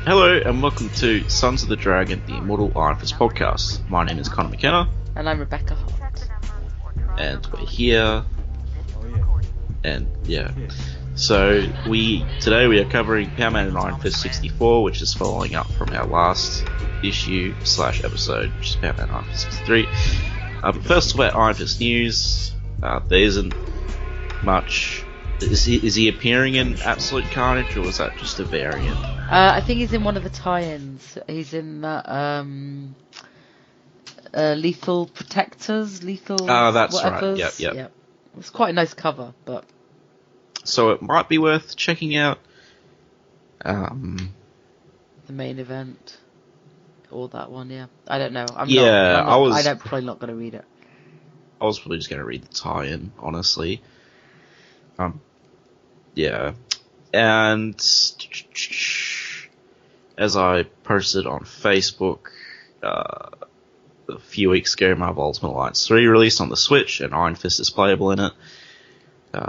Hello and welcome to Sons of the Dragon, the Immortal Iron Fist podcast. My name is Connor McKenna. And I'm Rebecca Hart. And we're here. And yeah. So today we are covering Power Man and Iron Fist 64, which is following up from our last issue/episode, which is Power Man and Iron Fist 63. But first about Iron Fist news. There isn't much. Is he appearing in Absolute Carnage, or was that just a variant? I think he's in one of the tie-ins. He's in that Lethal Protectors, Lethal. That's whatevers. right. Yep. It's quite a nice cover, but so it might be worth checking out. The main event, or that one, yeah. I don't know. I'm probably not going to read it. I was probably just going to read the tie-in, honestly. Yeah. And as I posted on Facebook a few weeks ago, Marvel Ultimate Alliance 3 released on the Switch, and Iron Fist is playable in it.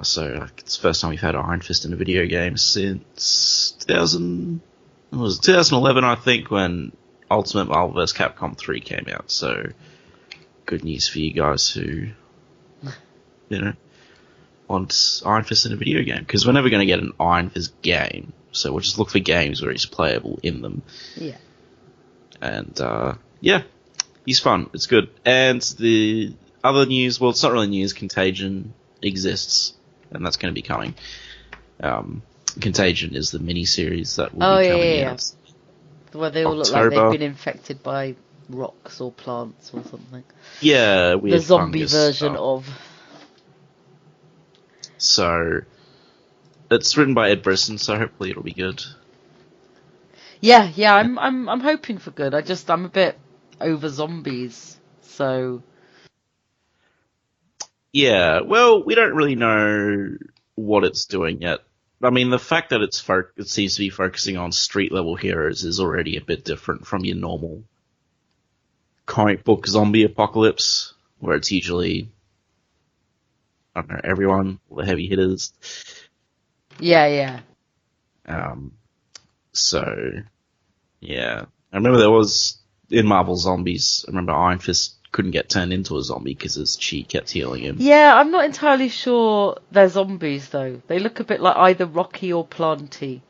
So it's the first time we've had Iron Fist in a video game since 2011, I think, when Ultimate Marvel vs. Capcom 3 came out. So good news for you guys who, want Iron Fist in a video game, because we're never going to get an Iron Fist game, so we'll just look for games where he's playable in them. Yeah. And, he's fun. It's good. And the other news, well, it's not really news, Contagion exists, and that's going to be coming. Contagion is the mini-series that will be coming out. Where they all October. Look like they've been infected by rocks or plants or something. Yeah, weird the zombie fungus version stuff. of. So, it's written by Ed Brisson, so hopefully it'll be good. Yeah, I'm hoping for good. I'm a bit over zombies, so. Yeah, well, we don't really know what it's doing yet. I mean, the fact that it seems to be focusing on street-level heroes is already a bit different from your normal comic book zombie apocalypse, where it's usually, I don't know, everyone, all the heavy hitters. Yeah. So, yeah. I remember there was, in Marvel Zombies, I remember Iron Fist couldn't get turned into a zombie because his chi kept healing him. Yeah, I'm not entirely sure they're zombies, though. They look a bit like either Rocky or Planty.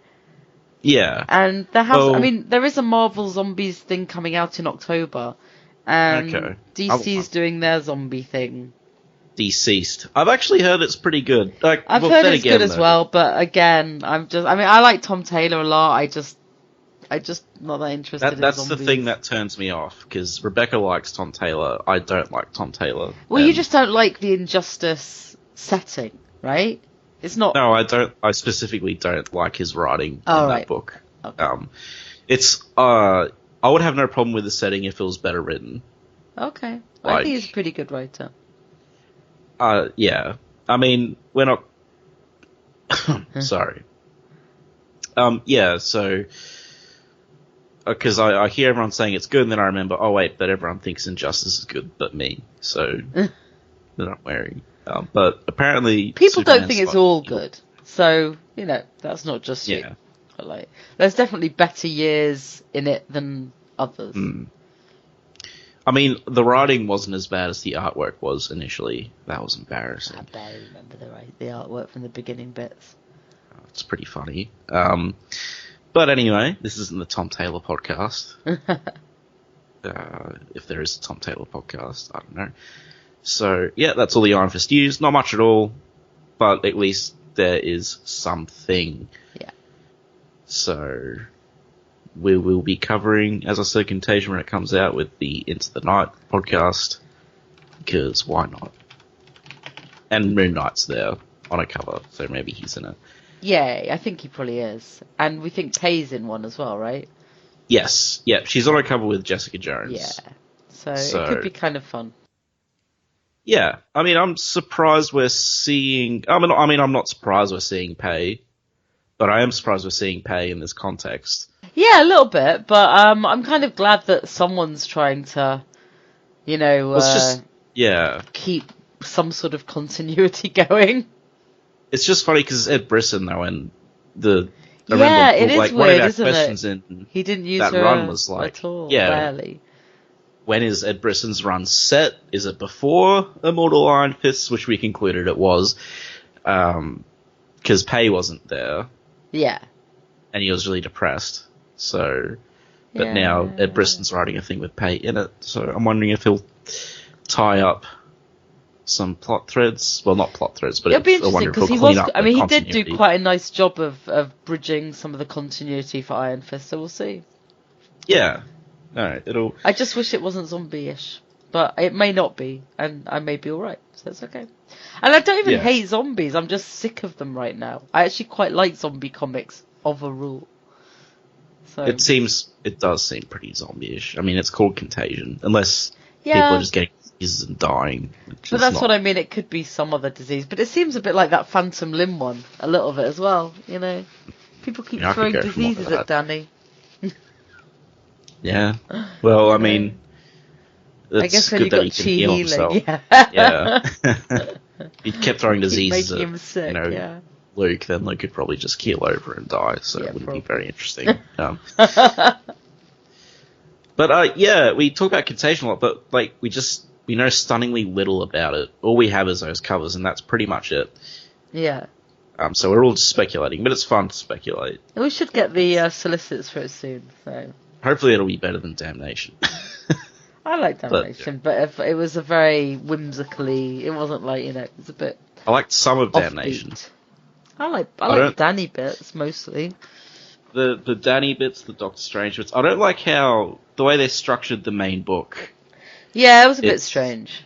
Yeah. And there is a Marvel Zombies thing coming out in October. And DC's doing their zombie thing. Deceased. I've actually heard it's pretty good. I've heard it's good as well, but again, I like Tom Taylor a lot. I just not that interested in that's zombies. the thing that turns me off, because Rebecca likes Tom Taylor. I don't like Tom Taylor. Well, you just don't like the Injustice setting, right? It's not. No, I don't. I specifically don't like his writing in that book. Okay. I would have no problem with the setting if it was better written. Okay. I think he's a pretty good writer. Yeah. I mean, we're not... Sorry. Yeah, so... Because I hear everyone saying it's good, and then I remember, oh wait, but everyone thinks Injustice is good but me. So, they're not worrying. But apparently... People don't think it's all good. So, that's not just you. But there's definitely better years in it than others. I mean, the writing wasn't as bad as the artwork was initially. That was embarrassing. I barely remember the artwork from the beginning bits. It's pretty funny. But anyway, this isn't the Tom Taylor podcast. If there is a Tom Taylor podcast, I don't know. So, yeah, that's all the Iron Fist news. Not much at all, but at least there is something. Yeah. So, we will be covering, as I said, Contagion when it comes out with the Into the Night podcast, because why not? And Moon Knight's there on a cover, so maybe he's in it. Yeah, I think he probably is. And we think Pay's in one as well, right? Yes. Yeah, she's on a cover with Jessica Jones. Yeah. So it could be kind of fun. Yeah. I mean, I'm surprised we're seeing... I'm not surprised we're seeing Pay, but I am surprised we're seeing Pay in this context. Yeah, a little bit, but I'm kind of glad that someone's trying to, keep some sort of continuity going. It's just funny because it's Ed Brisson, though, and Yeah, it is weird, one of our isn't questions it? in He didn't use that her run was like, at all, yeah, barely. when is Ed Brisson's run set? Is it before Immortal Iron Fists, which we concluded it was, because Pei wasn't there. Yeah. And he was really depressed. So, but now Ed Brisson's writing a thing with Pei in it, so I'm wondering if he'll tie up some plot threads. Well, not plot threads, but it'll be interesting because he did do quite a nice job of bridging some of the continuity for Iron Fist. So we'll see. Yeah, no, I just wish it wasn't zombie-ish, but it may not be, and I may be all right, so it's okay. And I don't even hate zombies. I'm just sick of them right now. I actually quite like zombie comics overall. So it does seem pretty zombie-ish. I mean, it's called Contagion, unless people are just getting diseases and dying. But that's what I mean. It could be some other disease, but it seems a bit like that Phantom Limb one, a little bit as well. You know, people keep throwing diseases at Danny. Yeah. Well, I mean, I guess when you got chi healing, yeah. He kept throwing diseases at him sick, Luke, then Luke could probably just keel over and die, so it wouldn't be very interesting. But we talk about Contagion a lot, but like we know stunningly little about it. All we have is those covers, and that's pretty much it. Yeah. So we're all just speculating, but it's fun to speculate. We should get the solicits for it soon. So hopefully it'll be better than Damnation. I like Damnation, but if it was a very whimsically, it wasn't like, it was a bit. I liked some of Damnation. I like the Danny bits mostly. The Danny bits, the Doctor Strange bits. I don't like how the way they structured the main book. Yeah, it was a bit strange.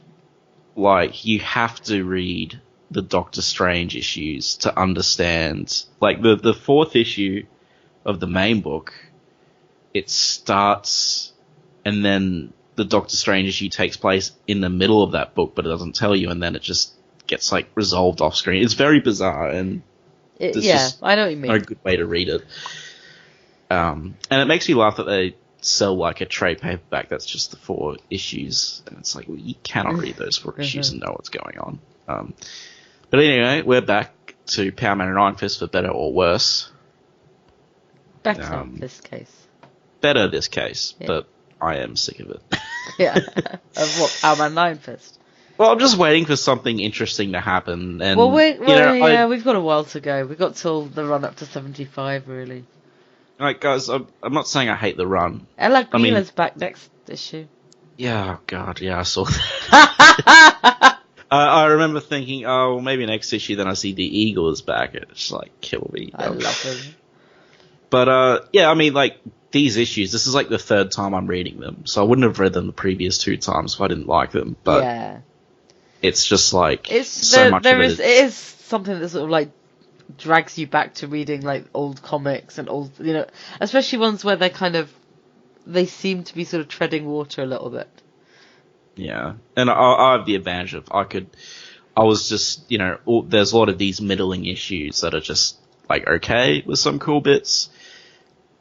Like, you have to read the Doctor Strange issues to understand. Like, the fourth issue of the main book, it starts, and then the Doctor Strange issue takes place in the middle of that book, but it doesn't tell you, and then it just gets, like, resolved off screen. It's very bizarre, and I know what you mean. No good way to read it. And it makes me laugh that they sell like a trade paperback that's just the 4 issues, and it's like, well, you cannot read those 4 issues and know what's going on. But anyway, we're back to Power Man and Iron Fist for better or worse. Better this case. Better this case, but I am sick of it. Of what, Power Man and Iron Fist? Well, I'm just waiting for something interesting to happen. And we've got a while to go. We've got till the run up to 75, really. Alright, guys, I'm not saying I hate the run. Ella Greener's back next issue. Yeah, oh god, yeah, I saw that. I remember thinking, oh, maybe next issue, then I see the Eagle is back. It's like, kill me. I love him. But, I mean, like, these issues, this is like the 3rd time I'm reading them, so I wouldn't have read them the previous 2 times if I didn't like them, but it's just like, it is something that sort of like drags you back to reading like old comics and old, especially ones where they seem to be sort of treading water a little bit. Yeah, and I have the advantage of I was just, there's a lot of these middling issues that are just like okay with some cool bits,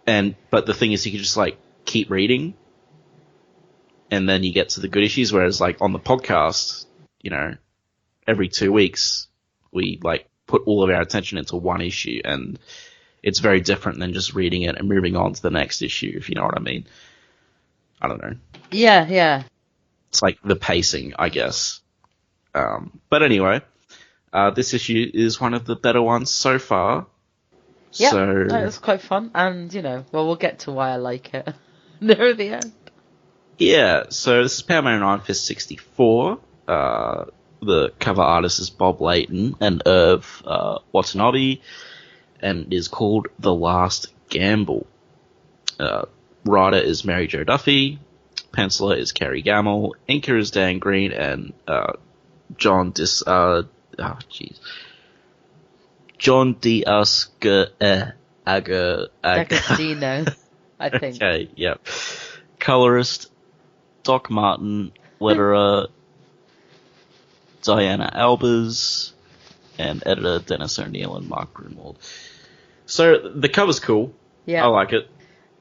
but the thing is you can just like keep reading, and then you get to the good issues. Whereas like on the podcast, every 2 weeks we like put all of our attention into one issue, and it's very different than just reading it and moving on to the next issue, if you know what I mean. I don't know. Yeah. It's like the pacing, I guess. But anyway, this issue is one of the better ones so far. Yeah, it's quite fun, and we'll get to why I like it near the end. Yeah, so this is Power Man and Iron Fist 64. The cover artist is Bob Layton and Irv Watanabe, and it is called The Last Gamble. Writer is Mary Jo Duffy, penciler is Kerry Gamble, inker is Dan Green, and John D'Agostino, I think. Okay, yep. Colorist Doc Martin, letterer Diana Albers, and editor Dennis O'Neill and Mark Grunwald. So the cover's cool. Yeah, I like it.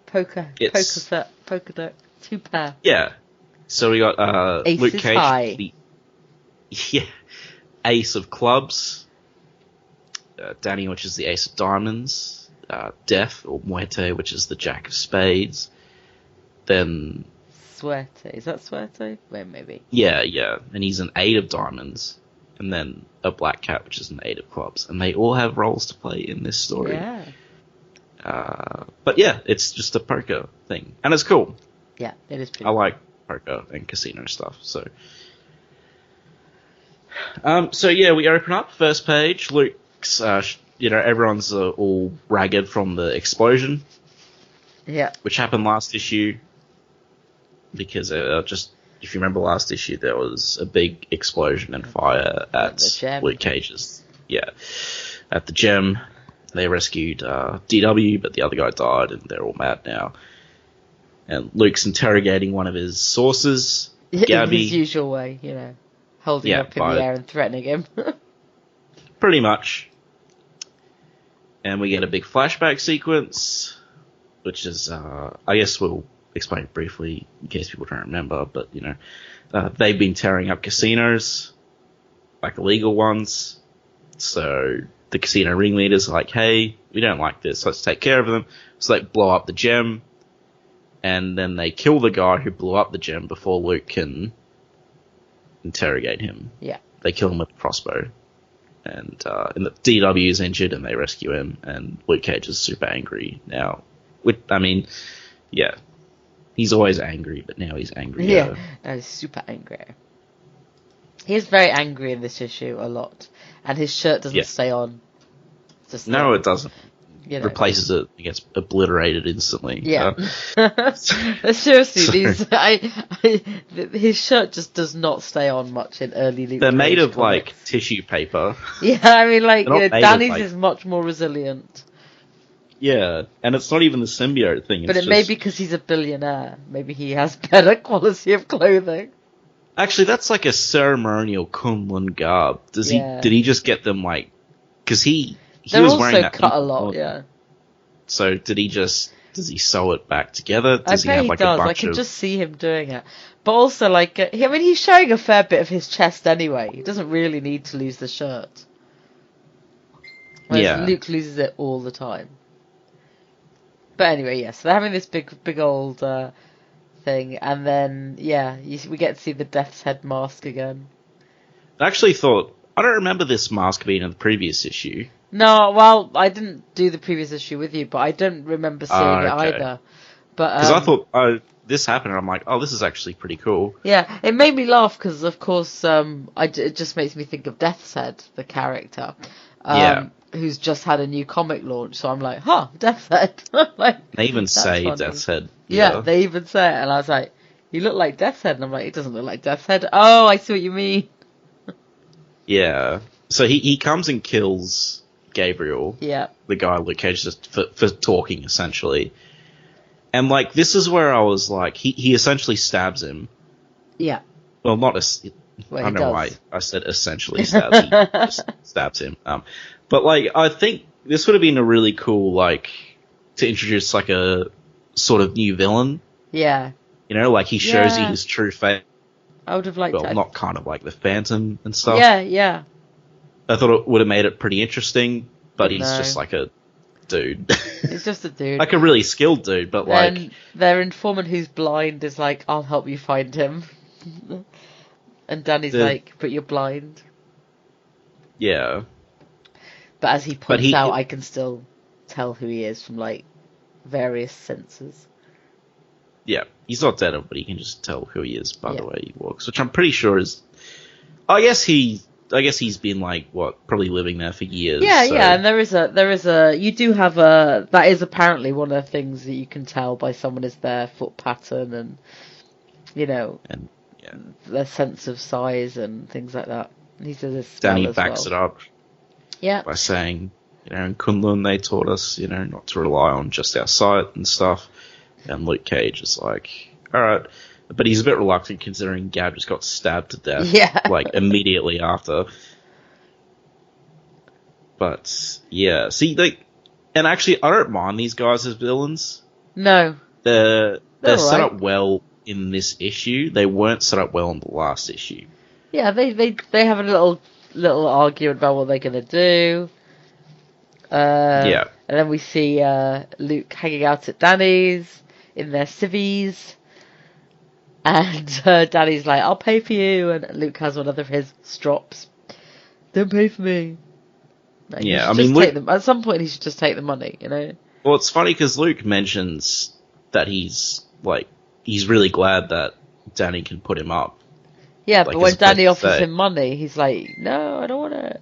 Poker deck, 2 pair. Yeah. So we got Luke Cage, the Ace of Clubs. Danny, which is the Ace of Diamonds. Death, or Muerte, which is the Jack of Spades. Then... Suerte. Is that Suerte? Well, maybe. Yeah. And he's an 8 of diamonds. And then a Black Cat, which is an 8 of clubs. And they all have roles to play in this story. Yeah. But yeah, it's just a poker thing. And it's cool. Yeah, it is pretty I like poker and casino stuff, so... So yeah, we open up, first page. Luke's, everyone's all ragged from the explosion. Yeah. Which happened last issue. Because if you remember last issue, there was a big explosion and fire at Luke Cage's. Yeah. At the gem. They rescued DW, but the other guy died, and they're all mad now. And Luke's interrogating one of his sources, Gabby. In his usual way, holding up in the air and threatening him. Pretty much. And we get a big flashback sequence, which is, I guess we'll explain it briefly in case people don't remember, but, they've been tearing up casinos, like illegal ones. So the casino ringleaders are like, hey, we don't like this, let's take care of them. So they blow up the gem, and then they kill the guy who blew up the gem before Luke can interrogate him. Yeah. They kill him with a crossbow. And the DW is injured, and they rescue him, and Luke Cage is super angry now. Yeah. He's always angry, but now he's angry. Yeah, now he's super angry. He is very angry in this issue a lot. And his shirt doesn't stay on. No, it doesn't. Replaces it, it gets obliterated instantly. Yeah. Seriously, his shirt just does not stay on much in early Luke They're Cage made of, comics. tissue paper. Yeah, Danny's is much more resilient. Yeah, and it's not even the symbiote thing. But it may be because he's a billionaire. Maybe he has better quality of clothing. Actually, that's like a ceremonial Kunlun garb. Did he just get them because he was wearing that. They're also cut a lot, yeah. So does he sew it back together? Does he have he a does. bunch I can just see him doing it. But also, he's showing a fair bit of his chest anyway. He doesn't really need to lose the shirt. Whereas Luke loses it all the time. But anyway, yes, so they're having this big old thing, and then, we get to see the Death's Head mask again. I actually thought, I don't remember this mask being in the previous issue. No, well, I didn't do the previous issue with you, but I don't remember seeing it either. Because I thought, this happened, and I'm like, oh, this is actually pretty cool. Yeah, it made me laugh, because, of course, it just makes me think of Death's Head, the character. Who's just had a new comic launch, so I'm like, Death's Head. They even say funny. Death's Head. Yeah, they even say it, and I was like, you look like Death's Head, and I'm like, it doesn't look like Death's Head. Oh, I see what you mean. Yeah. So he comes and kills Gabriel. Yeah. The guy Luke Cage just for talking, essentially. And, this is where I was like, he essentially stabs him. Yeah. Well, not I don't know why I said essentially stabs. He just stabs him. But, I think this would have been a really cool, to introduce, a sort of new villain. Yeah. He shows you his true face. I would have liked that. Well, not kind of like the Phantom and stuff. Yeah. I thought it would have made it pretty interesting, but he's just like a dude. He's just a dude. Like a really skilled dude, but then their informant who's blind is like, I'll help you find him. And Danny's like, but you're blind. Yeah. But as he points out, I can still tell who he is from, various senses. Yeah, he's not dead, but he can just tell who he is by the way he walks, which I'm pretty sure is... I guess he's been, probably living there for years. Yeah, and there is a... You do have that is apparently one of the things that you can tell by someone is their foot pattern and, And, their sense of size and things like that. He says this Danny backs it up. Yeah. By saying, in Kunlun they taught us, not to rely on just our sight and stuff. And Luke Cage is like, alright. But he's a bit reluctant considering Gab just got stabbed to death. Yeah. Immediately after. But, yeah. See, and actually, I don't mind these guys as villains. No. They're set up well in this issue. They weren't set up well in the last issue. Yeah, they have a little argument about what they're going to do. Yeah. And then we see Luke hanging out at Danny's in their civvies. And Danny's like, I'll pay for you. And Luke has one of his strops. Don't pay for me. Like, yeah, I mean, Luke, at some point he should just take the money, you know? Well, it's funny because Luke mentions that he's really glad that Danny can put him up. Yeah, but when Danny offers him money, he's like, no, I don't want it.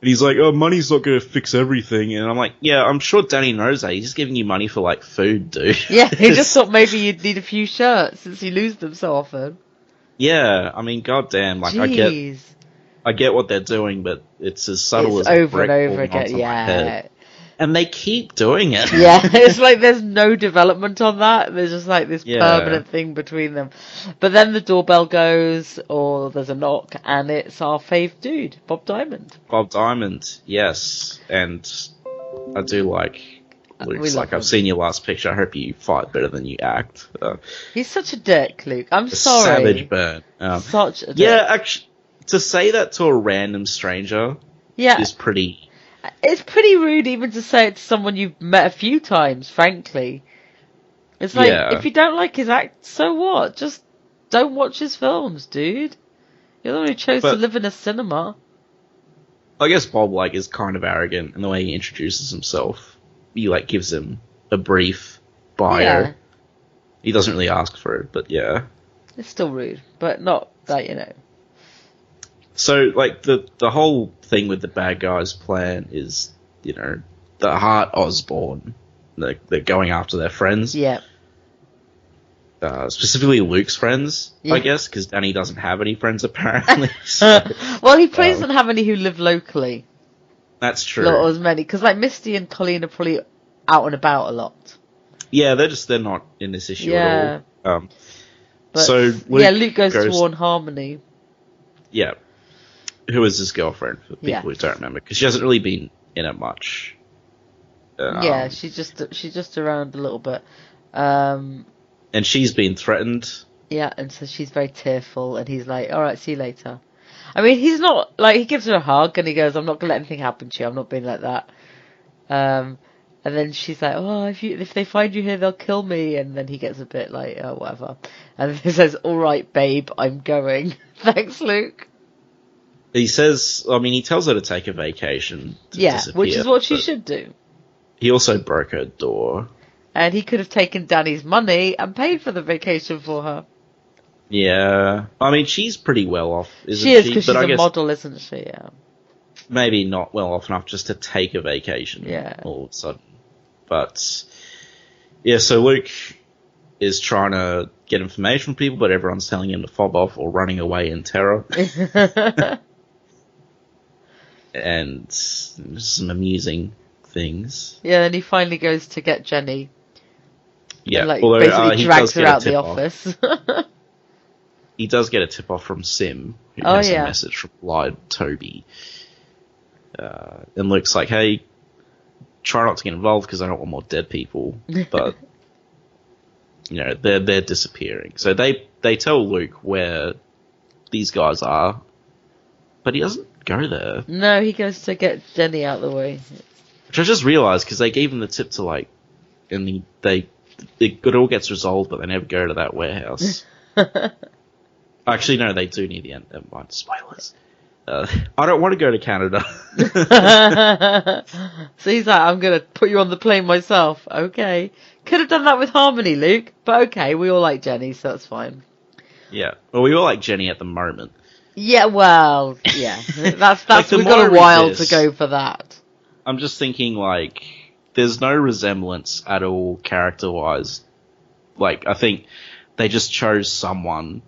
And he's like, oh, money's not going to fix everything. And I'm like, yeah, I'm sure Danny knows that. He's just giving you money for, like, food, dude. Yeah, he just thought maybe you'd need a few shirts since you lose them so often. Yeah, I mean, goddamn, like, Jeez. I get what they're doing, but it's as subtle it's as a over brick and over again, my head. And they keep doing it. Yeah, it's like there's no development on that. There's just like this permanent thing between them. But then the doorbell goes, or there's a knock, and it's our fave dude, Bob Diamond. Bob Diamond, yes. And I do like Luke's like, I've seen your last picture. I hope you fight better than you act. He's such a dick, Luke. I'm sorry. Savage burn. Such a dick. Yeah, actually, to say that to a random stranger is pretty... It's pretty rude even to say it to someone you've met a few times, frankly. It's like, if you don't like his act, so what? Just don't watch his films, dude. You're the one who chose to live in a cinema. I guess Bob, like, is kind of arrogant in the way he introduces himself. He, like, gives him a brief bio. Yeah. He doesn't really ask for it, but yeah. It's still rude, but not that, you know. So, like, the whole thing with the bad guys' plan is, you know, the Hart Osborn. They're going after their friends. Yeah. Specifically Luke's friends, I guess, because Danny doesn't have any friends, apparently. So, well, he probably doesn't have any who live locally. That's true. Not as many, because, like, Misty and Colleen are probably out and about a lot. Yeah, they're not in this issue at all. But, so Luke goes to warn Harmony. Yeah. Who is his girlfriend, for people who don't remember, because she hasn't really been in it much. She's just around a little bit. And she's been threatened. Yeah, and so she's very tearful, and he's like, alright, see you later. I mean, he's not, like, he gives her a hug, and he goes, I'm not going to let anything happen to you, I'm not being like that. And then she's like, oh, if they find you here, they'll kill me, and then he gets a bit like, oh, whatever. And he says, alright, babe, I'm going. Thanks, Luke. He says, I mean, he tells her to take a vacation to disappear, which is what she should do. He also broke her door. And he could have taken Danny's money and paid for the vacation for her. Yeah. I mean, she's pretty well off, isn't she? She is, because she's a model, isn't she? Yeah. Maybe not well off enough just to take a vacation all of a sudden. But, yeah, so Luke is trying to get information from people, but everyone's telling him to fob off or running away in terror. And some amusing things. Yeah, then he finally goes to get Jenny. Yeah, and, like, basically drags her out the office. He does get a tip off from Sim, who has a message from Lied Toby. And Luke's like, hey, try not to get involved because I don't want more dead people. But, you know, they're disappearing. So they tell Luke where these guys are, but he doesn't go there. No, he goes to get Jenny out of the way. Which I just realised, because they gave him the tip to, like, and it all gets resolved, but they never go to that warehouse. Actually, no, they do near the end. Never mind, spoilers. I don't want to go to Canada. So he's like, I'm going to put you on the plane myself. Okay. Could have done that with Harmony, Luke, but okay, we all like Jenny, so that's fine. Yeah. Well, we all like Jenny at the moment. Yeah, well, yeah. That's like, we've got a while to go for that. I'm just thinking, like, there's no resemblance at all character-wise. Like, I think they just chose someone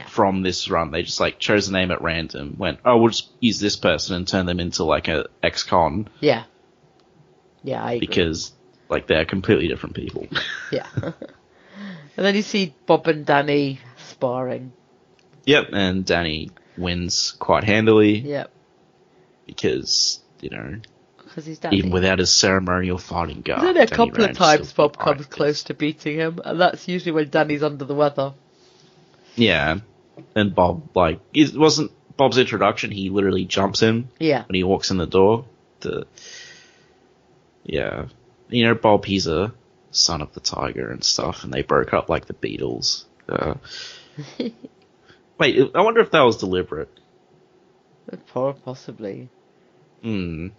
from this run. They just, like, chose a name at random, went, oh, we'll just use this person and turn them into, like, a ex-con. Yeah. Yeah, I agree. Because, like, they're completely different people. Yeah. And then you see Bob and Danny sparring. Yep, and Danny wins quite handily. Yep. Because, you know, he's Danny. Even without his ceremonial fighting guard. There's only a couple of times Bob comes close to beating him, and that's usually when Danny's under the weather. Yeah, and Bob, like, it wasn't Bob's introduction, he literally jumps him when he walks in the door. Yeah. You know, Bob, he's a son of the tiger and stuff, and they broke up like the Beatles. Wait, I wonder if that was deliberate. Possibly. I think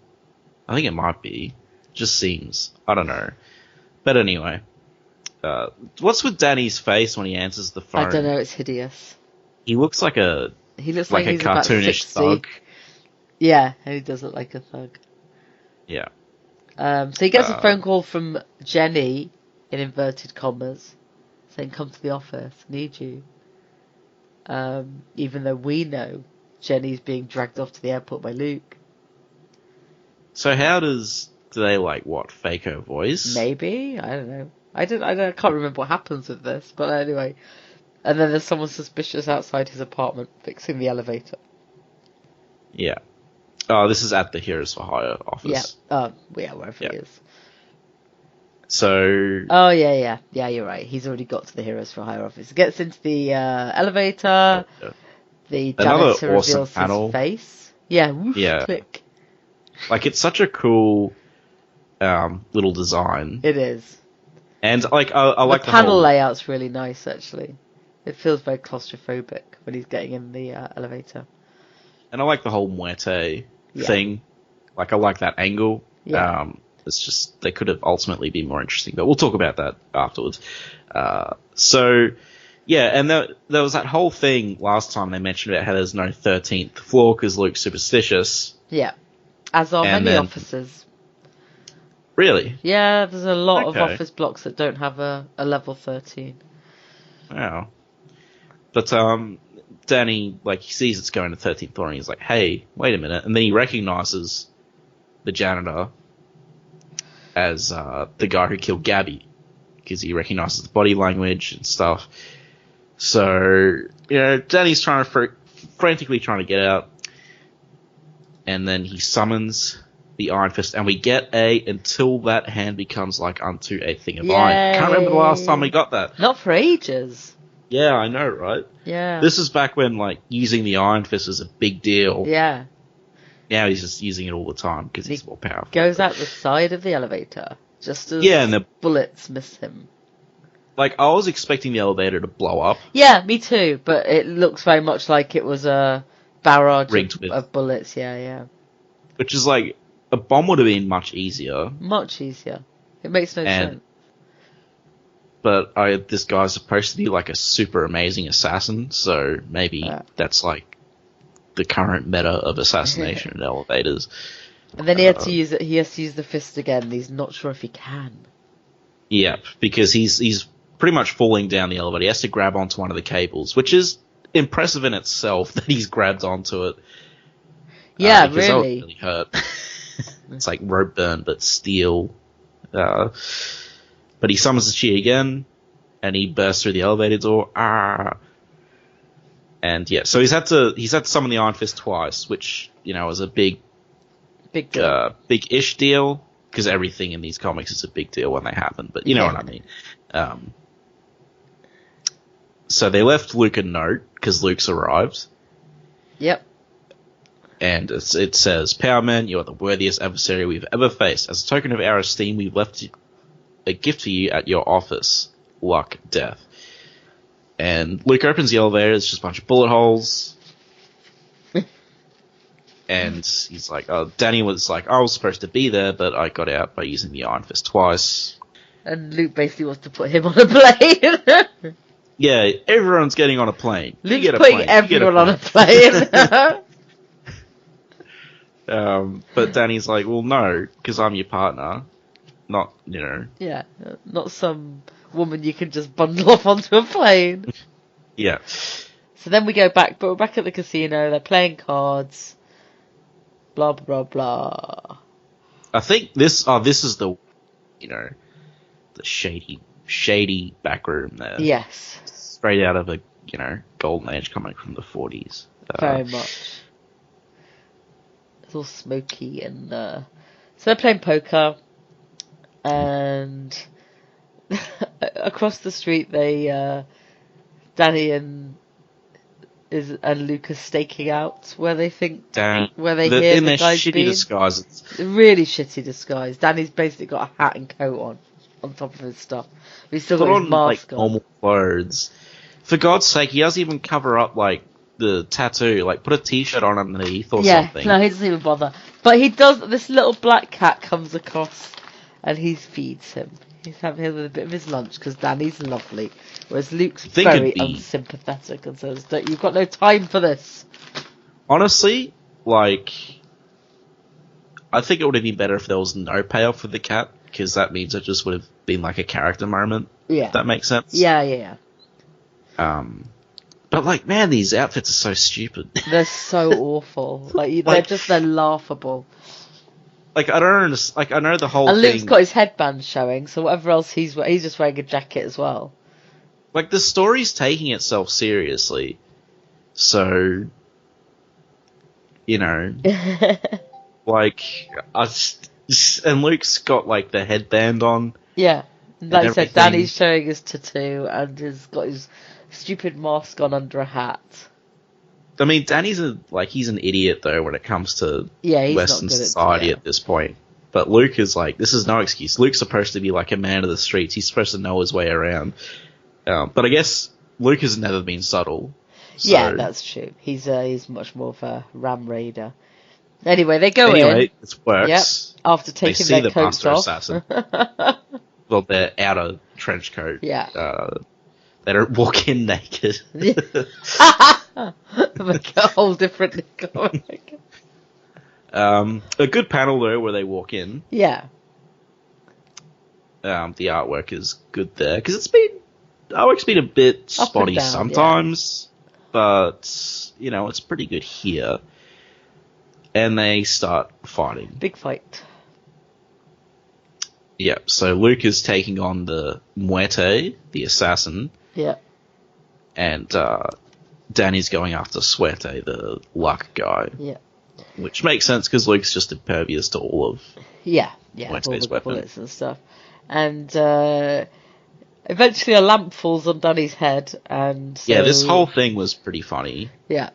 it might be. Just seems. I don't know. But anyway. What's with Danny's face when he answers the phone? I don't know, it's hideous. He looks like a he's a cartoonish thug. Yeah, he does look like a thug. Yeah. So he gets a phone call from Jenny, in inverted commas, saying, "Come to the office, need you." Even though we know Jenny's being dragged off to the airport by Luke. So how do they fake her voice? Maybe, I don't know. I can't remember what happens with this, but anyway. And then there's someone suspicious outside his apartment fixing the elevator. Yeah. Oh, this is at the Heroes for Hire office. Yeah. Wherever he is. So. Oh yeah. You're right. He's already got to the Heroes for Hire office. He gets into the elevator. Yeah. The janitor reveals his face. Yeah. Woof, yeah. Click. It's such a cool little design. It is. And I like the panel layout's really nice, actually. It feels very claustrophobic when he's getting in the elevator. And I like the whole muerte thing. I like that angle. Yeah. It's just, they could have ultimately been more interesting, but we'll talk about that afterwards. So, yeah, and there was that whole thing last time they mentioned about how there's no 13th floor because Luke's superstitious. Yeah. As are many offices. Really? Yeah, there's a lot of office blocks that don't have a level 13. Wow. But Danny, he sees it's going to 13th floor and he's like, hey, wait a minute. And then he recognizes the janitor as the guy who killed Gabby because he recognizes the body language and stuff. So, Danny's frantically trying to get out. And then he summons the Iron Fist, and we get until that hand becomes unto a thing of iron. Can't remember the last time we got that. Not for ages. Yeah, I know, right? Yeah. This is back when using the Iron Fist was a big deal. Yeah. Now he's just using it all the time because he's more powerful. Goes out the side of the elevator just as and the bullets miss him. I was expecting the elevator to blow up. Yeah, me too. But it looks very much like it was a barrage of bullets. Yeah. Which is a bomb would have been much easier. Much easier. It makes no sense. But this guy's supposed to be a super amazing assassin, so maybe that's the current meta of assassination in elevators. And then he has to use it. He has to use the fist again. And he's not sure if he can. Yep, because he's pretty much falling down the elevator. He has to grab onto one of the cables, which is impressive in itself that he's grabbed onto it. Yeah, because really. That would really hurt. It's like rope burn, but steel. But he summons the chi again, and he bursts through the elevator door. And yeah, so he's had to summon the Iron Fist twice, which is a big-ish deal because everything in these comics is a big deal when they happen. But you know what I mean. So they left Luke a note because Luke's arrived. Yep. And it says, Powerman, you are the worthiest adversary we've ever faced. As a token of our esteem, we've left a gift for you at your office. Luck, death. And Luke opens the elevator, there's just a bunch of bullet holes. And he's like, Danny was like, I was supposed to be there, but I got out by using the Iron Fist twice. And Luke basically wants to put him on a plane. Yeah, everyone's getting on a plane. Luke's putting everyone on a plane. But Danny's like, well, no, because I'm your partner, not. Yeah, not some woman you can just bundle off onto a plane. Yeah. So then we go back, but we're back at the casino. They're playing cards. Blah blah blah. I think this is the, the shady back room there. Yes. Straight out of a golden age coming from the 40s. Very much. It's all smoky and so they're playing poker, and across the street Danny and and Lucas staking out where they think Danny, where they hear in the their guy's shitty been. disguises. Really shitty disguise. Danny's basically got a hat and coat on top of his stuff. But he's still Put got his on mask like on. normal clothes. For God's sake, he doesn't even cover up like the tattoo. Like put a t-shirt on underneath or something. No, he doesn't even bother. But he does. This little black cat comes across, and he feeds him. He's having him with a bit of his lunch because Danny's lovely, whereas Luke's very unsympathetic and says that you've got no time for this. Honestly, like, I think it would have been better if there was no payoff for the cat, because that means it just would have been like a character moment. Yeah, if that makes sense. Yeah. But like, man, these outfits are so stupid. They're so awful. Like, they're laughable. Like, I don't understand. Like, I know the whole and thing. Luke's got his headband showing, so whatever else he's just wearing a jacket as well. Like, the story's taking itself seriously. So, you know, like, and Luke's got, like, the headband on. Yeah. Like I said, Danny's showing his tattoo and has got his stupid mask on under a hat. I mean, Danny's he's an idiot, though, when it comes to he's Western not good society at this point. But Luke is like, this is no excuse. Luke's supposed to be like a man of the streets. He's supposed to know his way around. But I guess Luke has never been subtle. So. Yeah, that's true. He's much more of a ram raider. Anyway, they go in. Anyway, it works. Yep, after taking their coats off. Assassin. Well, their outer trench coat. Yeah. They don't walk in naked. Make a whole different comic. A good panel though where they walk in. Yeah. The artwork is good there because artwork's been a bit spotty sometimes, but you know it's pretty good here. And they start fighting. Big fight. Yeah, so Luke is taking on the Muerte, the assassin. Yeah. And Danny's going after Suerte, the luck guy. Yeah. Which makes sense because Luke's just impervious to all of Muerte's all the bullets and stuff. And eventually a lamp falls on Danny's head, and so... Yeah, this whole thing was pretty funny. Yeah.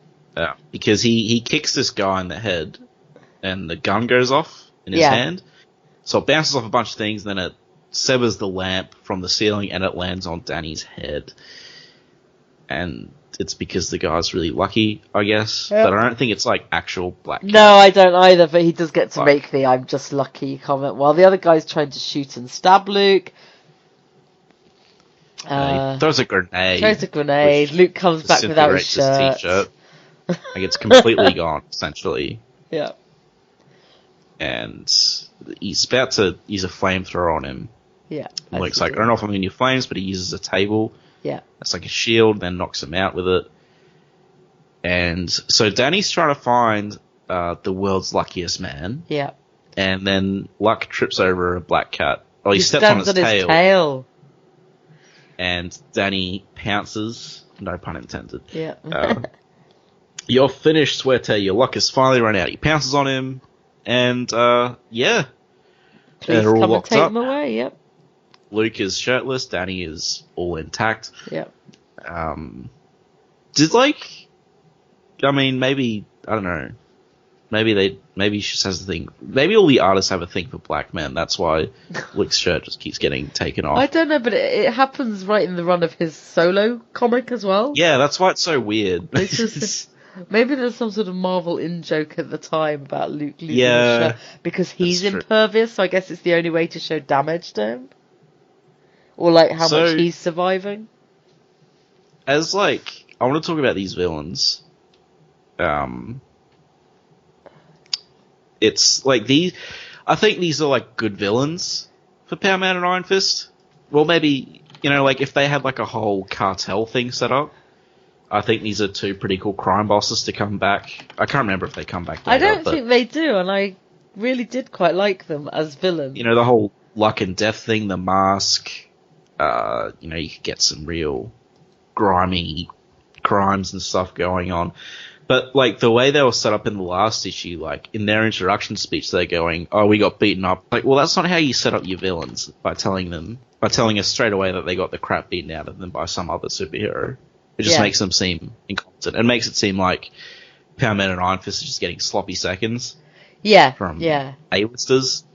Because he kicks this guy in the head, and the gun goes off in his hand. So it bounces off a bunch of things, then it severs the lamp from the ceiling, and it lands on Danny's head. And it's because the guy's really lucky, I guess. Yep. But I don't think it's like actual black. No, I don't either, but he does get to make the "I'm just lucky" comment while the other guy's trying to shoot and stab Luke. He throws a grenade. Luke comes back without his shirt. His t-shirt. Like it's completely gone, essentially. Yeah. And he's about to use a flamethrower on him. Yeah. Luke's like, I don't know if I'm in your flames, but he uses a table. Yeah. It's like a shield, then knocks him out with it. And so Danny's trying to find the world's luckiest man. Yeah. And then Luck trips over a black cat. Oh, he steps on his tail. And Danny pounces. No pun intended. Yeah. You're finished, Suerte. Your luck has finally run out. He pounces on him. And, yeah. Please they're all come locked and take up. him away, yep. Luke is shirtless. Danny is all intact. Yep. Maybe, I don't know. Maybe she has a thing. Maybe all the artists have a thing for black men. That's why Luke's shirt just keeps getting taken off. I don't know, but it happens right in the run of his solo comic as well. Yeah, that's why it's so weird. It's just, maybe there's some sort of Marvel in-joke at the time about Luke losing his shirt because he's impervious, so I guess it's the only way to show damage to him. Or like how much he's surviving. I want to talk about these villains. It's like I think these are like good villains for Power Man and Iron Fist. Well, maybe, like if they had like a whole cartel thing set up, I think these are two pretty cool crime bosses to come back. I can't remember if they come back later. I don't think they do, and I really did quite like them as villains. The whole luck and death thing, the mask, you could get some real grimy crimes and stuff going on. But, like, the way they were set up in the last issue, like, in their introduction speech, they're going, oh, we got beaten up. Like, well, that's not how you set up your villains, by telling us straight away that they got the crap beaten out of them by some other superhero. It just makes them seem incompetent. It makes it seem like Power Man and Iron Fist are just getting sloppy seconds. From A-listers.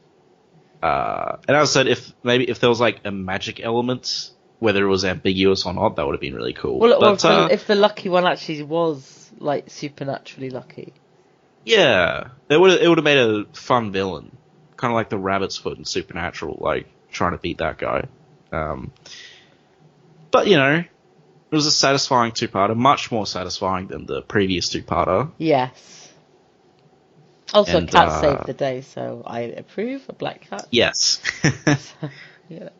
And as I said, if there was like a magic element, whether it was ambiguous or not, that would have been really cool. Well, if the lucky one actually was like supernaturally lucky. Yeah, it would have made a fun villain, kind of like the Rabbit's Foot in Supernatural, like trying to beat that guy. But you know, it was a satisfying two-parter, much more satisfying than the previous two-parter. Yes. Also, a cat saved the day, so I approve. A black cat. Yes. Yeah.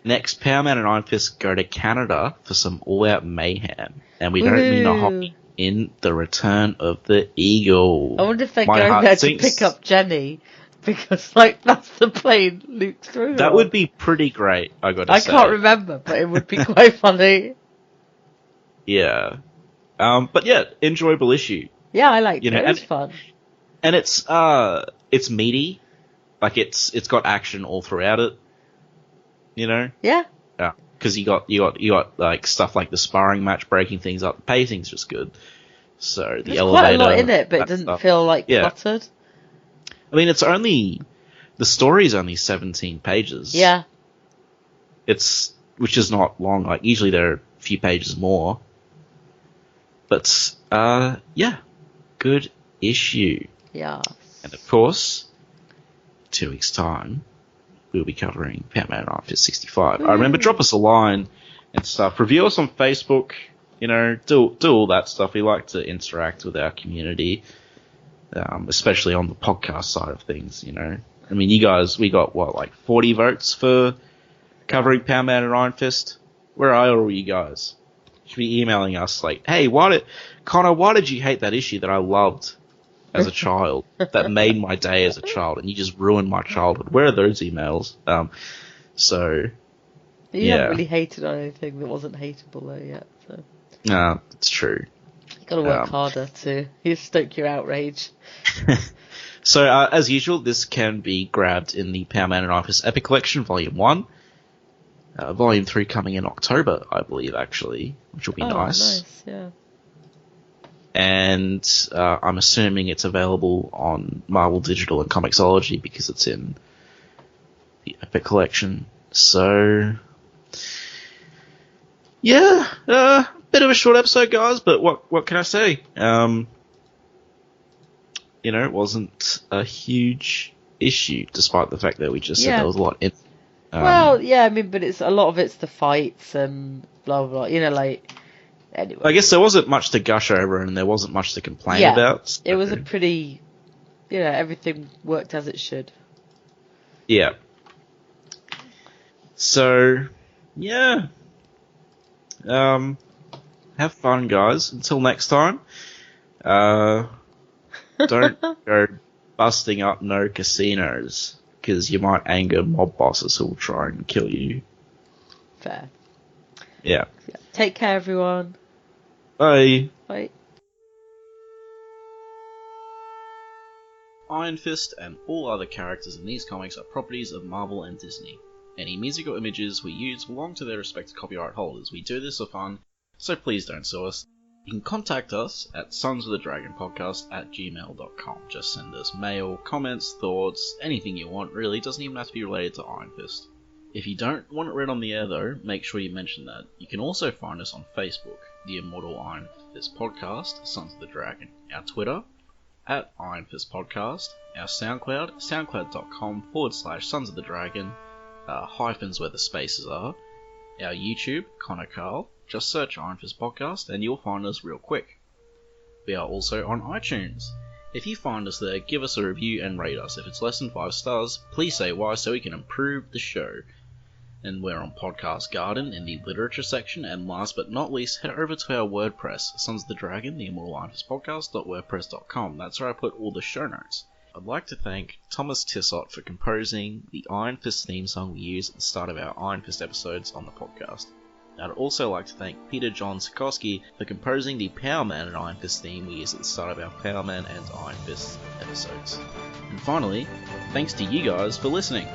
Next, Power Man and Iron Fist go to Canada for some all-out mayhem, and we don't mean a hobby in the Return of the Eagle. I wonder if they're going there to pick up Jenny, because like that's the plane Luke threw. That would be pretty great. I can't remember, but it would be quite funny. Yeah, but yeah, enjoyable issue. Yeah, I liked it. It was fun. And it's meaty, like it's got action all throughout it. You know? Yeah. Yeah. Because you got like stuff like the sparring match breaking things up. The pacing's just good. So the elevator. There's quite a lot in it, but it doesn't feel like cluttered. I mean, the story's only 17 pages. Yeah. Which is not long. Like usually there are a few pages more. But yeah, good issue. Yeah. And of course, 2 weeks' time, we'll be covering Power Man and Iron Fist 65. I remember, drop us a line and stuff. Review us on Facebook. You know, do all that stuff. We like to interact with our community, especially on the podcast side of things. You know, I mean, you guys, we got like 40 votes for covering Power Man and Iron Fist. Where are all you guys? You should be emailing us like, hey, why did you hate that issue that I loved as a child, that made my day as a child, and you just ruined my childhood? Where are those emails? You haven't really hated on anything that wasn't hateable though yet. So. No, it's true. You gotta work harder to stoke your outrage. So, as usual, this can be grabbed in the Power Man and Iron Fist Epic Collection, Volume 1. Volume 3 coming in October, I believe, actually, which will be nice. Nice, yeah. And I'm assuming it's available on Marvel Digital and Comixology because it's in the Epic Collection. So, yeah, bit of a short episode, guys, but what can I say? You know, it wasn't a huge issue, despite the fact that we just said there was a lot in. Well, yeah, I mean, but a lot of it's the fights and blah blah. You know, like. Anyway. I guess there wasn't much to gush over and there wasn't much to complain about. So. It was a pretty, everything worked as it should. Yeah. So, yeah. Have fun, guys. Until next time. Don't go busting up no casinos, because you might anger mob bosses who will try and kill you. Fair. Yeah. Take care, everyone. Bye. Bye. Iron Fist and all other characters in these comics are properties of Marvel and Disney. Any music or images we use belong to their respective copyright holders. We do this for fun, so please don't sue us. You can contact us at sonsofthedragonpodcast@gmail.com. Just send us mail, comments, thoughts, anything you want really. It doesn't even have to be related to Iron Fist. If you don't want it read on the air though, make sure you mention that. You can also find us on Facebook, the Immortal Iron Fist Podcast, Sons of the Dragon, our Twitter, at Iron Fist Podcast, our SoundCloud, soundcloud.com/Sons of the Dragon, hyphens where the spaces are, our YouTube, Connor Carl, just search Iron Fist Podcast and you'll find us real quick. We are also on iTunes. If you find us there, give us a review and rate us. If it's less than 5 stars, please say why so we can improve the show. And we're on Podcast Garden in the literature section, and last but not least, head over to our WordPress, Sons of the Dragon, the Immortal Iron Fist Podcast.wordpress.com. That's where I put all the show notes. I'd like to thank Thomas Tissot for composing the Iron Fist theme song we use at the start of our Iron Fist episodes on the podcast. I'd also like to thank Peter John Sikosky for composing the Power Man and Iron Fist theme we use at the start of our Power Man and Iron Fist episodes. And finally, thanks to you guys for listening.